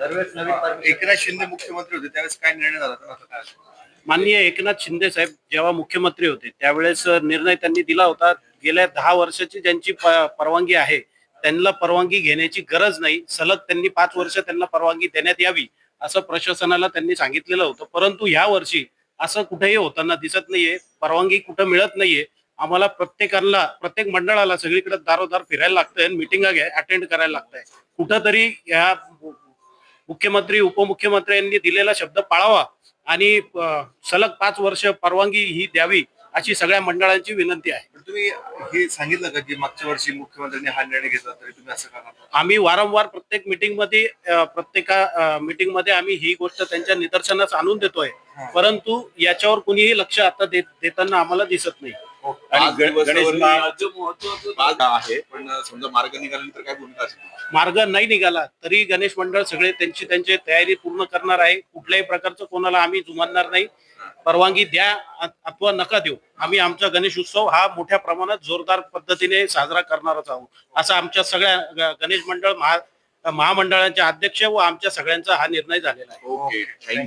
एकनाथ शिंदे मुख्यमंत्री होते त्यावेळेस काय निर्णय झाला तर असं काय? माननीय एकनाथ शिंदे साहेब जेव्हा मुख्यमंत्री होते त्यावेळेस निर्णय त्यांनी दिला होता, गेल्या 10 वर्षाची ज्यांची परवानगी आहे त्यांना परवानगी घेण्याची गरज नाही, सलग त्यांनी 5 वर्ष त्यांना परवानगी देण्यात यावी असं प्रशासनाला त्यांनी सांगितलेलं होतं. परंतु ह्या वर्षी असं कुठेही होताना दिसत नाहीये, परवानगी कुठं मिळत नाहीये. आम्हाला प्रत्येकाला, प्रत्येक मंडळाला सगळीकडे दारोदार फिरायला लागतंय, मिटिंगा अटेंड करायला लागतंय. कुठंतरी या मुख्यमंत्री उपमुख्यमंत्री यांनी दिलेला शब्द पाळावा आणि सलग 5 वर्ष परवानगी ही द्यावी अशी सगळ्या मंडळांची विनंती आहे. तुम्ही हे सांगितलं का की मागच्या वर्षी मुख्यमंत्र्यांनी हा निर्णय घेतला तरी तुम्ही असं का करता? आम्ही वारंवार प्रत्येक मीटिंग मध्ये आम्ही ही गोष्ट त्यांच्या निदर्शनास आणून देतोय, परंतु याच्यावर कुणीही लक्ष आता देताना आम्हाला दिसत नाही. आहे पण समजा मार्ग निघाल्यानंतर काय भूमिका असेल? मार्ग नाही निघाला तरी गणेश मंडळ सगळे त्यांची तयारी पूर्ण करणार आहे. कुठल्याही प्रकारचं कोणाला आम्ही जुमानणार नाही. परवानगी द्या अथवा नका देऊ, आम्ही आमचा गणेश उत्सव हा मोठ्या प्रमाणात जोरदार पद्धतीने साजरा करणारच आहोत असा आमच्या सगळ्या गणेश मंडळ महामंडळाचे अध्यक्ष व आमच्या सगळ्यांचा हा निर्णय झालेला आहे. Okay, thank you.